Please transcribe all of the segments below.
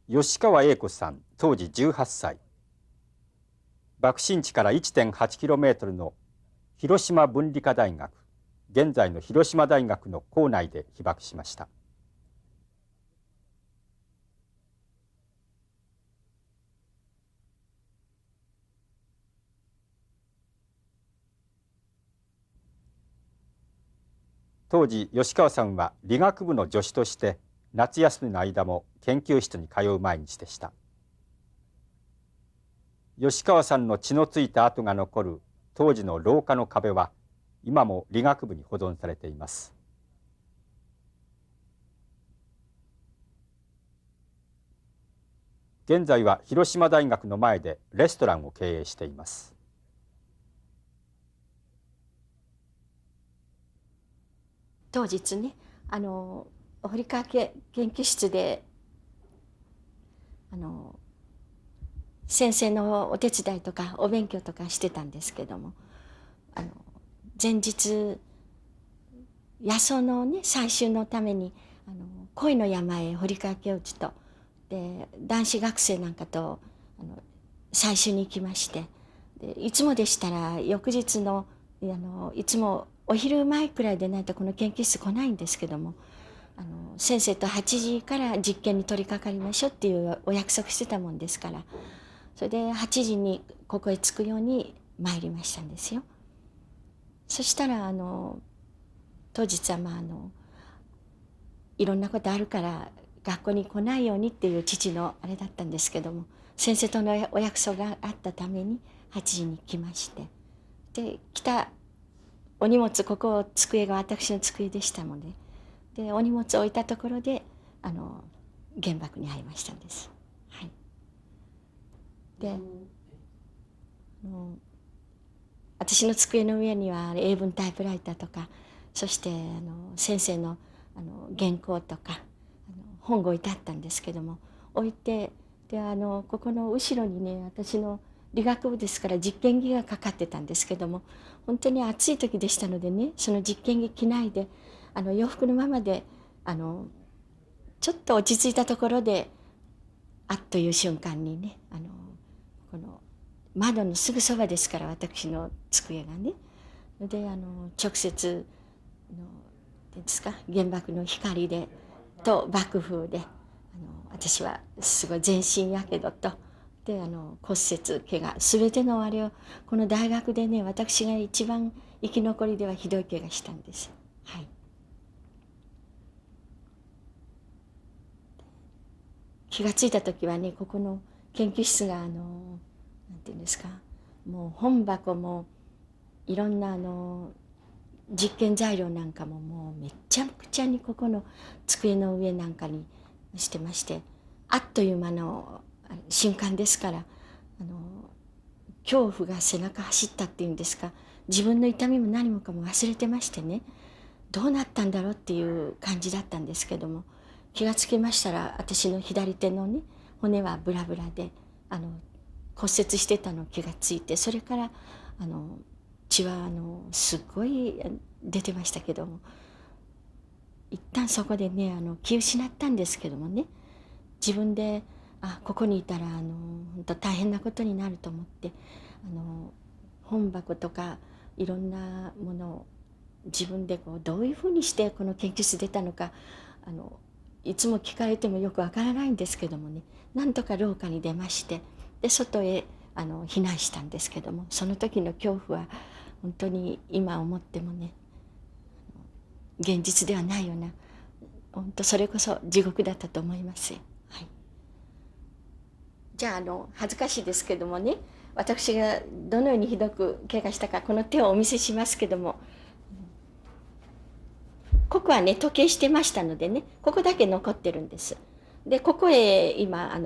吉川英子さん、当時18歳。爆心地から 1.8km の広島文理科大学、現在の広島大学の構内で被爆しました。当時、吉川さんは理学部の助手として夏休みの間も研究室に通う毎日でした。吉川さんの血のついた跡が残る当時の廊下の壁は今も理学部に保存されています。現在は広島大学の前でレストランを経営しています。当日ね、堀川研究室で先生のお手伝いとかお勉強とかしてたんですけども、前日野草のね採集のために恋の山へ堀川家内とで男子学生なんかと採集に行きまして、でいつもでしたら翌日のいつもお昼前くらいでないとこの研究室来ないんですけども、先生と8時から実験に取り掛かりましょうっていうお約束してたもんですから、それで8時にここへ着くように参りましたんですよ。そしたら当日はいろんなことあるから学校に来ないようにっていう父のあれだったんですけども、先生とのお約束があったために8時に来まして、で来たお荷物、ここ机が私の机でしたので、お荷物を置いたところで原爆に遭いましたんです。はい、で私の机の上には英文タイプライターとか、そして先生の原稿とか本が置いてあったんですけども、置いて、でここの後ろにね、私の理学部ですから実験着がかかってたんですけども、本当に暑い時でしたのでね、その実験着着ないで洋服のままでちょっと落ち着いたところであっという瞬間にね、この窓のすぐそばですから、私の机がね、で直接ですか、原爆の光でと爆風で私はすごい全身やけどとで骨折怪我全てのあれをこの大学でね、私が一番生き残りではひどい怪我したんです。はい、気がついた時はね、ここの研究室がなんていうんですか、もう本箱もいろんな実験材料なんかももうめちゃくちゃにここの机の上なんかにしてまして、あっという間の瞬間ですから、恐怖が背中走ったっていうんですか、自分の痛みも何もかも忘れてましてね、どうなったんだろうっていう感じだったんですけども、気がつきましたら私の左手のね骨はブラブラで骨折してたの気がついて、それから血はすごい出てましたけども、一旦そこでね気を失ったんですけどもね、自分でここにいたら本当大変なことになると思って本箱とかいろんなものを自分でどういうふうにしてこの研究室出たのかいつも聞かれてもよくわからないんですけどもね、なんとか廊下に出まして、で外へ避難したんですけども、その時の恐怖は本当に今思ってもね、現実ではないような、本当それこそ地獄だったと思いますよ。はい、じゃあ恥ずかしいですけどもね、私がどのようにひどく怪我したか、この手をお見せしますけども、ここはね時計してましたのでね、ここだけ残ってるんです。でここへ今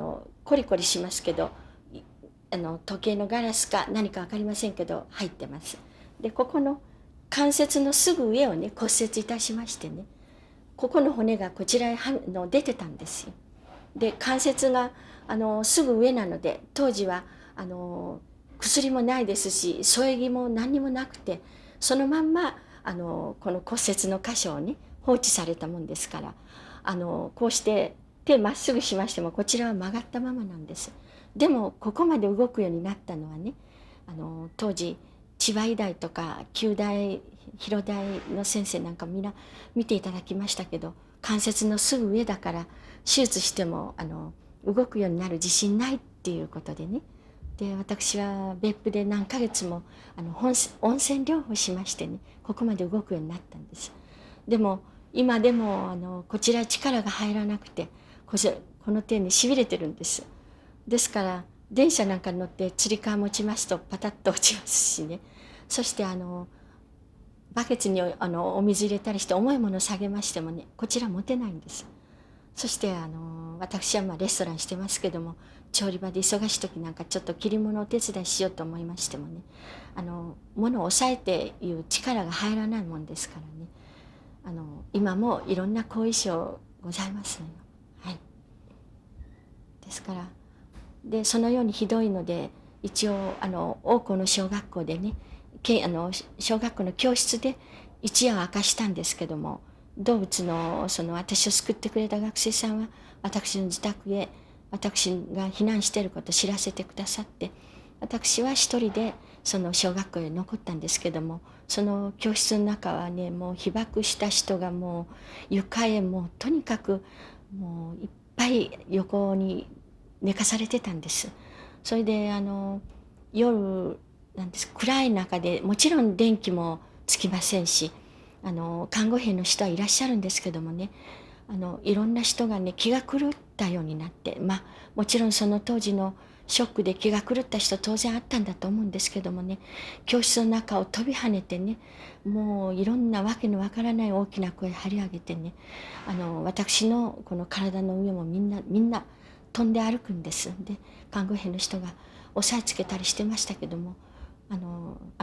コリコリしますけど、時計のガラスか何か分かりませんけど入ってます。でここの関節のすぐ上をね骨折いたしましてね、ここの骨がこちらへ出てたんですよ。で関節がすぐ上なので、当時は薬もないですし添え木も何にもなくて、そのまんまこの骨折の箇所をね放置されたもんですから、こうして手まっすぐしましてもこちらは曲がったままなんです。でもここまで動くようになったのはね、当時千葉医大とか九大広大の先生なんかみんな見ていただきましたけど、関節のすぐ上だから手術しても動くようになる自信ないっていうことでね、で私は別府で何ヶ月も温泉療法しましてね、ここまで動くようになったんです。でも今でもこちら力が入らなくてこの手にしびれてるんです。ですから電車なんかに乗ってつり革持ちますとパタッと落ちますしね、そしてバケツにお水入れたりして重いものを下げましてもね、こちら持てないんです。そして私はレストランしてますけども、調理場で忙しい時なんかちょっと切り物をお手伝いしようと思いましてもね、物を抑えていう力が入らないもんですからね、今もいろんな後遺症ございますのよ。はい。ですからでそのようにひどいので、一応大校の小学校でね、小学校の教室で一夜を明かしたんですけども、動物の私を救ってくれた学生さんは私の自宅へ私が避難していることを知らせてくださって、私は一人でその小学校へ残ったんですけども、その教室の中はね、もう被爆した人がもう床へもうとにかくもういっぱい横に寝かされてたんです。それで夜なんです暗い中で、もちろん電気もつきませんし、看護兵の人はいらっしゃるんですけどもね、いろんな人がね気が狂ったようになって、もちろんその当時のショックで気が狂った人当然あったんだと思うんですけどもね、教室の中を飛び跳ねてね、もういろんなわけのわからない大きな声張り上げてね、私のこの体の上もみんな飛んで歩くんです。で看護兵の人が押さえつけたりしてましたけども、あ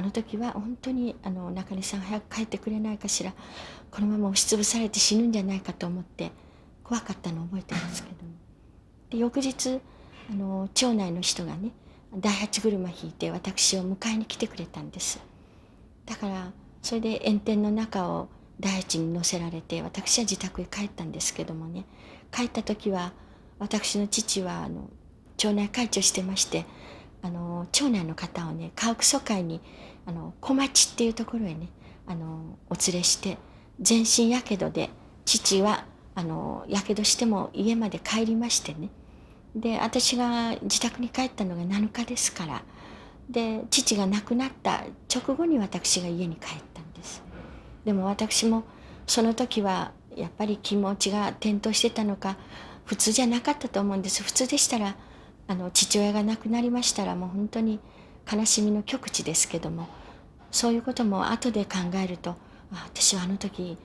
の時は本当に中根さん早く帰ってくれないかしら、このまま押しつぶされて死ぬんじゃないかと思って怖かったのを覚えてますけども、で翌日町内の人がね第八車引いて私を迎えに来てくれたんです。だからそれで炎天の中を第一に乗せられて私は自宅へ帰ったんですけどもね、帰った時は私の父は町内会長してまして、町内の方をね家屋疎開に小町っていうところへねお連れして、全身やけどで父はやけどしても家まで帰りましてね、で私が自宅に帰ったのが7日ですから、で父が亡くなった直後に私が家に帰ったんです。でも私もその時はやっぱり気持ちが転倒してたのか普通じゃなかったと思うんです。普通でしたら父親が亡くなりましたらもう本当に悲しみの極致ですけども、そういうことも後で考えると、私はあの時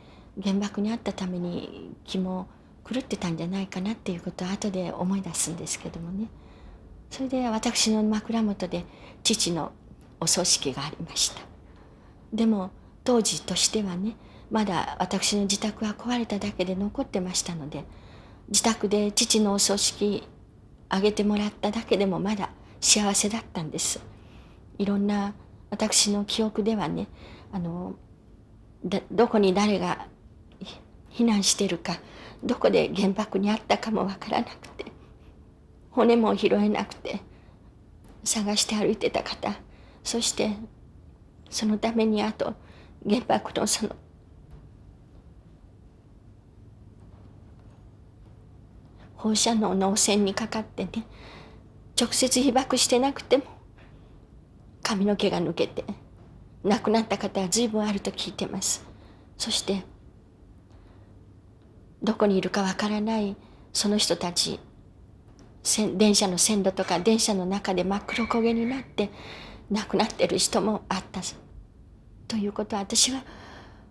原爆にあったために気も狂ってたんじゃないかなっていうことを後で思い出すんですけどもね。それで私の枕元で父のお葬式がありました。でも当時としてはね、まだ私の自宅は壊れただけで残ってましたので、自宅で父のお葬式挙げてもらっただけでもまだ幸せだったんです。いろんな私の記憶ではね、どこに誰が避難してるか、どこで原爆にあったかもわからなくて、骨も拾えなくて探して歩いてた方、そしてそのためにあと原爆の放射能の汚染にかかってね、直接被爆してなくても髪の毛が抜けて亡くなった方は随分あると聞いてます。そしてどこにいるかわからないその人たち、電車の線路とか電車の中で真っ黒焦げになって亡くなってる人もあったということは、私は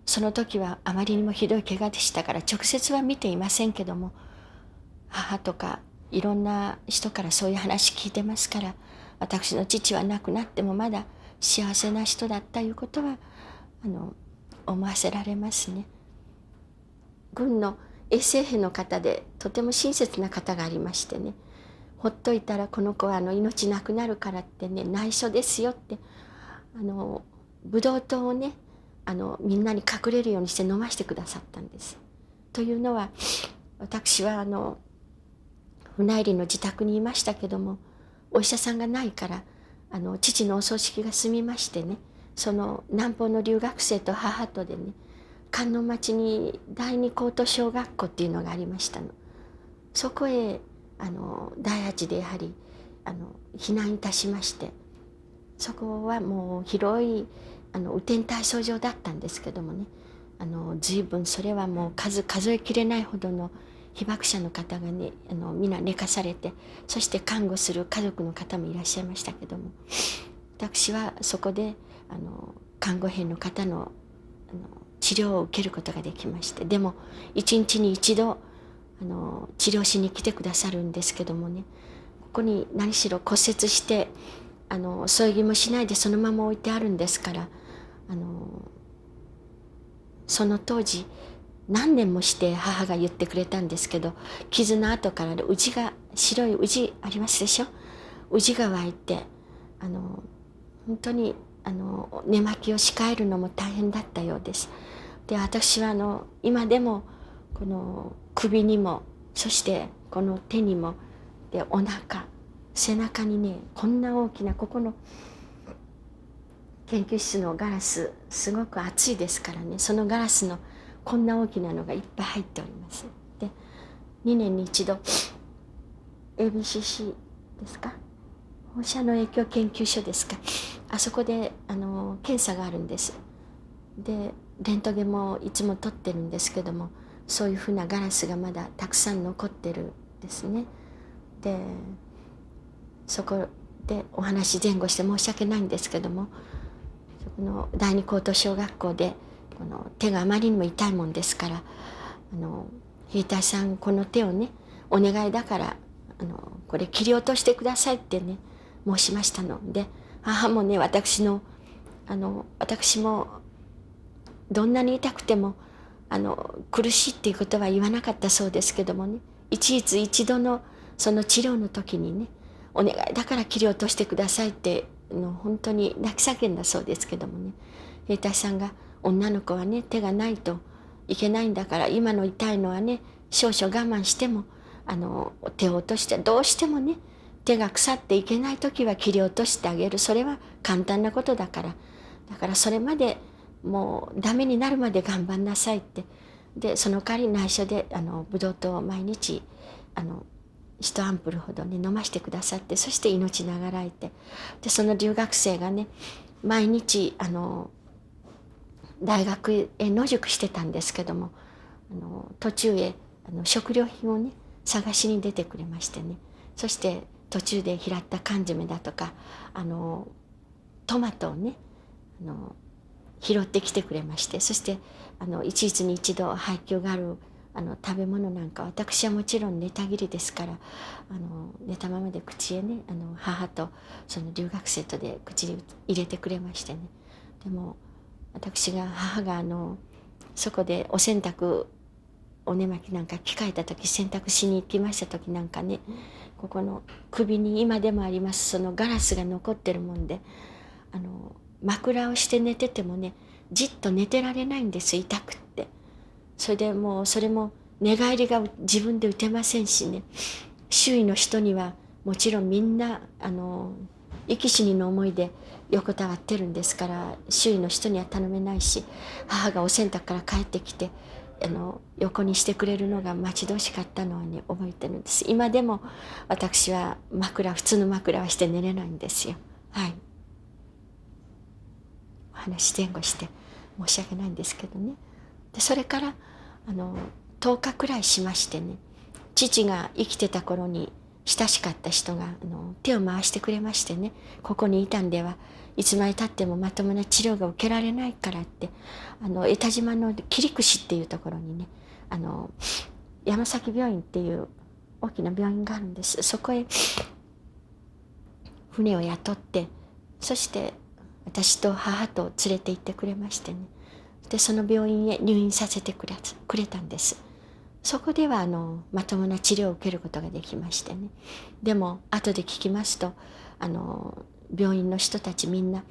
その時はあまりにもひどい怪我でしたから直接は見ていませんけども、母とかいろんな人からそういう話聞いてますから、私の父は亡くなってもまだ幸せな人だったいうことは思わせられますね。軍の衛生兵の方でとても親切な方がありましてね、ほっといたらこの子は命なくなるからってね、内緒ですよってブドウ糖をねみんなに隠れるようにして飲ませてくださったんです。というのは、私は船入りの自宅にいましたけども、お医者さんがないから父のお葬式が済みましてね、その南方の留学生と母とでね、観音町に第二高等小学校っていうのがありましたの。そこへ第8でやはり避難いたしまして、そこはもう広い雨天体操場だったんですけどもね、随分それはもう数えきれないほどの被爆者の方がね皆寝かされて、そして看護する家族の方もいらっしゃいましたけども、私はそこで看護兵の方の治療を受けることができまして、でも1日に1度治療しに来てくださるんですけどもね、ここに何しろ骨折して添え木もしないでそのまま置いてあるんですから、その当時何年もして母が言ってくれたんですけど、傷の跡からうじが、白いうじありますでしょ、うじが湧いて本当に寝巻きをし替えるのも大変だったようです。で、私は今でもこの首にも、そしてこの手にも、でお腹、背中にね、こんな大きな、ここの研究室のガラスすごく厚いですからね、そのガラスのこんな大きなのがいっぱい入っております。で、2年に一度 ABCC ですか、放射能影響研究所ですか、あそこで検査があるんです。でレントゲンもいつも撮ってるんですけども、そういうふうなガラスがまだたくさん残ってるんですね。でそこでお話前後して申し訳ないんですけども、そこの第二高等小学校でこの手があまりにも痛いもんですから、兵隊さんこの手をねお願いだからこれ切り落としてくださいってね申しましたので、母もね私もどんなに痛くても苦しいっていうことは言わなかったそうですけどもね、一日一度のその治療の時にね、お願いだから切り落としてくださいって本当に泣き叫んだそうですけどもね、兵隊さんが女の子はね手がないといけないんだから、今の痛いのはね少々我慢しても手を落として、どうしてもね手が腐っていけない時は切り落としてあげる、それは簡単なことだから、だからそれまでもうダメになるまで頑張んなさいって、でその代わり内緒でブドウ糖を毎日1アンプルほどね飲ましてくださって、そして命長らえて、でその留学生がね毎日大学へ野宿してたんですけども、途中へ食料品をね探しに出てくれましてね、そして途中で拾った缶詰だとかトマトをね拾ってきてくれまして、そして一日に一度配給がある食べ物なんか、私はもちろん寝たきりですから寝たままで口へね母とその留学生とで口に入れてくれましてね、でも母がそこでお洗濯お寝巻きなんか着替えた時、洗濯しに行きました時なんかね、ここの首に今でもありますそのガラスが残ってるもんで枕をして寝ててもねじっと寝てられないんです、痛くって。それでもうそれも寝返りが自分で打てませんしね、周囲の人にはもちろんみんな生き死にの思いで横たわってるんですから、周囲の人には頼めないし、母がお洗濯から帰ってきて横にしてくれるのが待ち遠しかったのはね覚えてるんです。今でも私は普通の枕はして寝れないんですよ。はい、お話前後して申し訳ないんですけどね。でそれから10日くらいしましてね、父が生きてた頃に親しかった人が手を回してくれましてね、ここにいたんではいつまでたってもまともな治療が受けられないからって江田島の切串っていうところにね山崎病院っていう大きな病院があるんです。そこへ船を雇って、そして私と母と連れて行ってくれましてね、でその病院へ入院させてくれたんです。そこではまともな治療を受けることができましてね、でも後で聞きますと病院の人たちみんな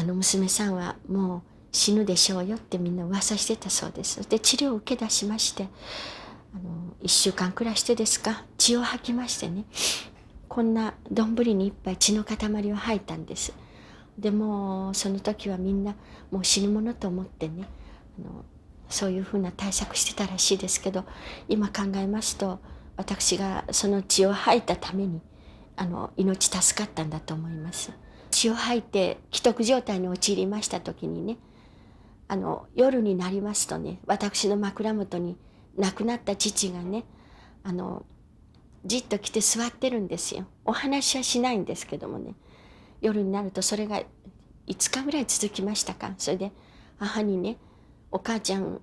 娘さんはもう死ぬでしょうよってみんな噂してたそうです。で治療を受け出しまして1週間くらいしてですか、血を吐きましてね、こんな丼にいっぱい血の塊を吐いたんです。でもその時はみんなもう死ぬものと思ってね、そういうふうな対策してたらしいですけど、今考えますと私がその血を吐いたために命助かったんだと思います。血を吐いて危篤状態に陥りました時にね、夜になりますとね、私の枕元に亡くなった父がね、じっと来て座ってるんですよ。お話はしないんですけどもね、夜になるとそれが5日ぐらい続きましたか。それで母にね、お母ちゃん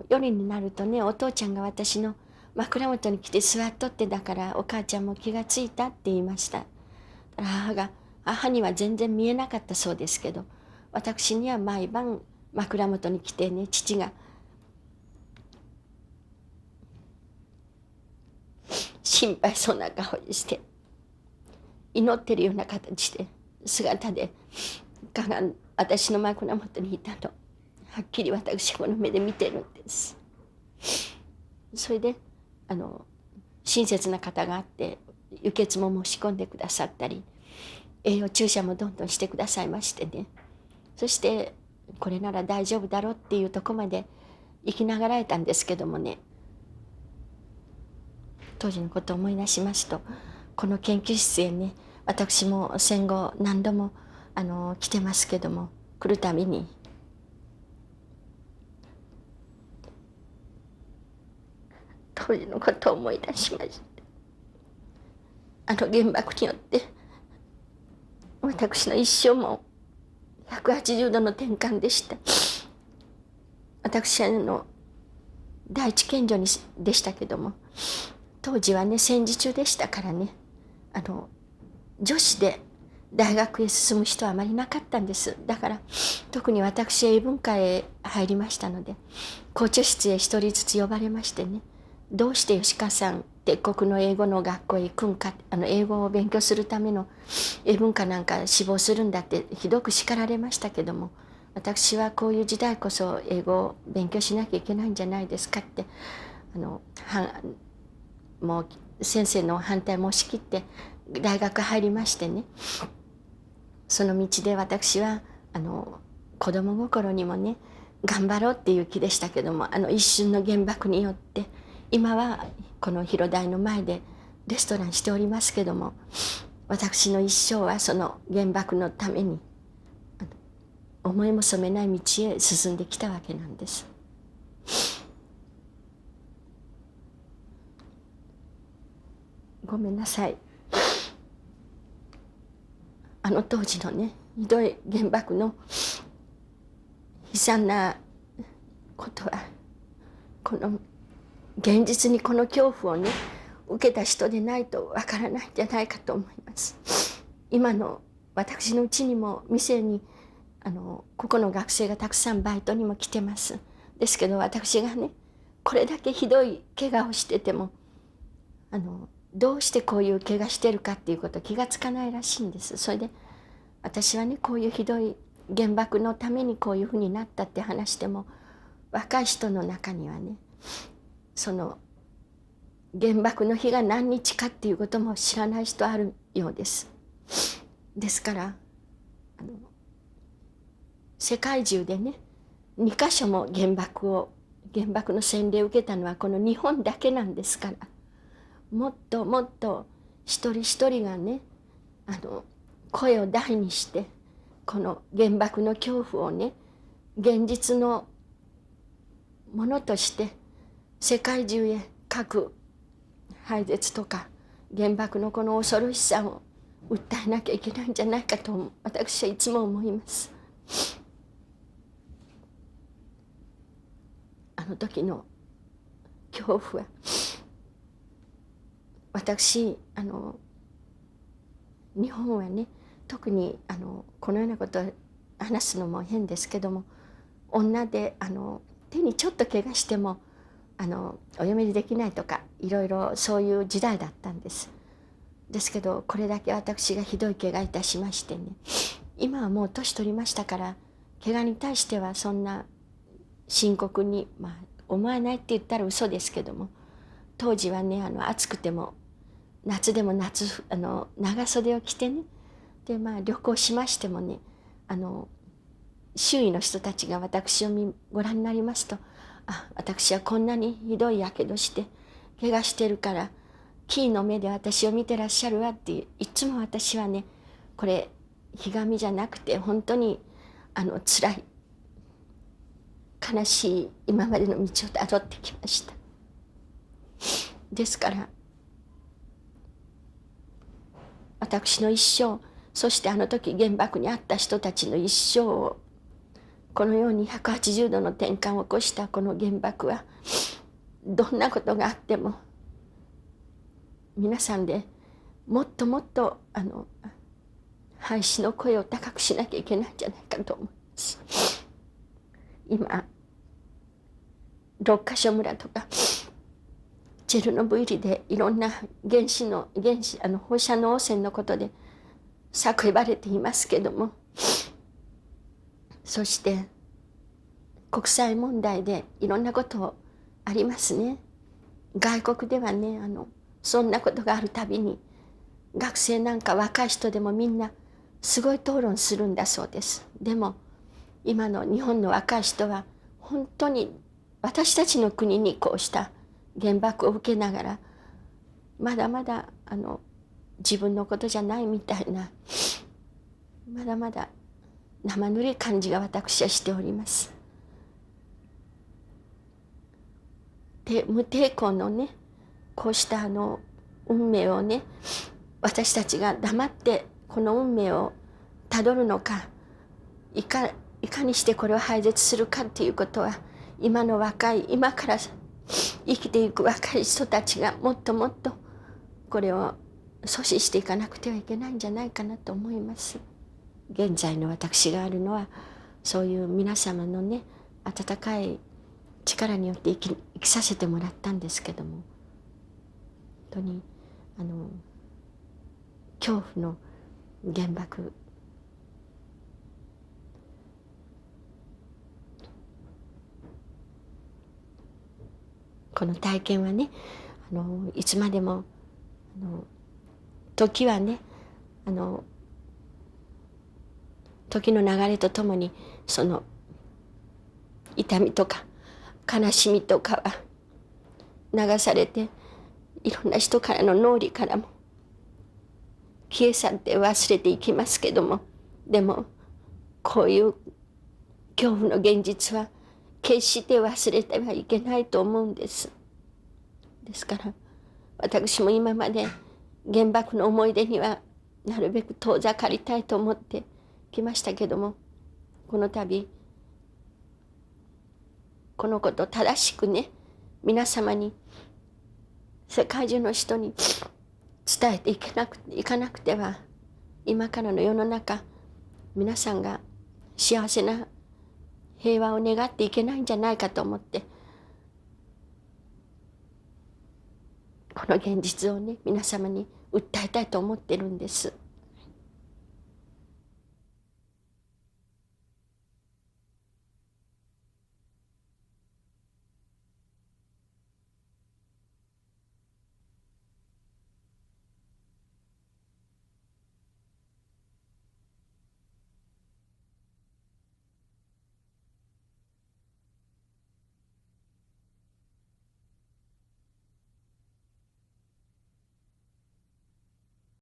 夜になるとね、お父ちゃんが私の枕元に来て座っとって、だからお母ちゃんも気がついたって言いました。母には全然見えなかったそうですけど、私には毎晩枕元に来てね、父が心配そうな顔して祈ってるような形で姿で私の枕元にいたの、はっきり私この目で見てるんです。それで親切な方があって輸血も申し込んでくださったり、栄養注射もどんどんしてくださいましてね、そしてこれなら大丈夫だろうっていうとこまで生きながらえたんですけどもね、当時のことを思い出しますと、この研究室へね、私も戦後何度も来てますけども、来るたびに当時のことを思い出しました。原爆によって私の一生も180度の転換でした。私第一県女でしたけども、当時はね戦時中でしたからね、女子で大学へ進む人はあまりなかったんです。だから特に私英文科へ入りましたので、校長室へ一人ずつ呼ばれましてね、どうして吉川さん鉄国の英語の学校へ行くんか、英語を勉強するための英文科なんか志望するんだってひどく叱られましたけども、私はこういう時代こそ英語を勉強しなきゃいけないんじゃないですかって、もう先生の反対申し切って大学入りましてね、その道で私は子供心にもね頑張ろうっていう気でしたけども、一瞬の原爆によって今はこの広大の前でレストランしておりますけども、私の一生はその原爆のために思いも染めない道へ進んできたわけなんです。ごめんなさい。当時のねひどい原爆の悲惨なことは、この現実にこの恐怖をね受けた人でないとわからないんじゃないかと思います。今の私のうちにも店にここの学生がたくさんバイトにも来てます。ですけど私がねこれだけひどい怪我をしててもどうしてこういう怪我してるかっていうこと気がつかないらしいんです。それで私はねこういうひどい原爆のためにこういうふうになったって話しても、若い人の中にはねその原爆の日が何日かっていうことも知らない人あるようです。ですから世界中でね2カ所も原爆の洗礼を受けたのはこの日本だけなんですから、もっともっと一人一人がね声を大にしてこの原爆の恐怖をね現実のものとして世界中へ核廃絶とか原爆のこの恐ろしさを訴えなきゃいけないんじゃないかと私はいつも思います。あの時の恐怖は私日本はね特にこのようなことを話すのも変ですけども、女で手にちょっと怪我してもお嫁にできないとかいろいろそういう時代だったんです。ですけどこれだけ私がひどい怪我いたしましてね、今はもう年取りましたから怪我に対してはそんな深刻に、思わないって言ったら嘘ですけども当時はね暑くても夏でも長袖を着てね、で旅行しましてもね周囲の人たちが私をご覧になりますと、私はこんなにひどいやけどして怪我してるからキーの目で私を見てらっしゃるわって、いつも私はね、これひがみじゃなくて本当に辛い悲しい今までの道をたどってきました。ですから私の一生、そして時原爆にあった人たちの一生を、このように180度の転換を起こしたこの原爆は、どんなことがあっても皆さんでもっともっと廃止の声を高くしなきゃいけないんじゃないかと思います。今6カ所村とかチェルノブイリでいろんな放射能汚染のことで叫ばれていますけども、そして国際問題でいろんなことありますね。外国ではねそんなことがあるたびに学生なんか若い人でもみんなすごい討論するんだそうです。でも今の日本の若い人は本当に私たちの国にこうした原爆を受けながらまだまだ自分のことじゃないみたいな、まだまだ生ぬるい感じが私はしております。で無抵抗のねこうした運命をね、私たちが黙ってこの運命をたどるのか、いかにしてこれを廃絶するかっていうことは、今から生きていく若い人たちがもっともっとこれを阻止していかなくてはいけないんじゃないかなと思います。現在の私があるのはそういう皆様のね温かい力によって生きさせてもらったんですけども、本当に恐怖の原爆、この体験はねいつまでも時はね時の流れとともにその痛みとか悲しみとかは流されて、いろんな人からの脳裏からも消え去って忘れていきますけども、でもこういう恐怖の現実は決して忘れてはいけないと思うんです。ですから私も今まで原爆の思い出にはなるべく遠ざかりたいと思ってきましたけども、この度このことを正しくね皆様に、世界中の人に伝えていかなくては、今からの世の中皆さんが幸せな平和を願っていけないんじゃないかと思って、この現実をね皆様に訴えたいと思ってるんです。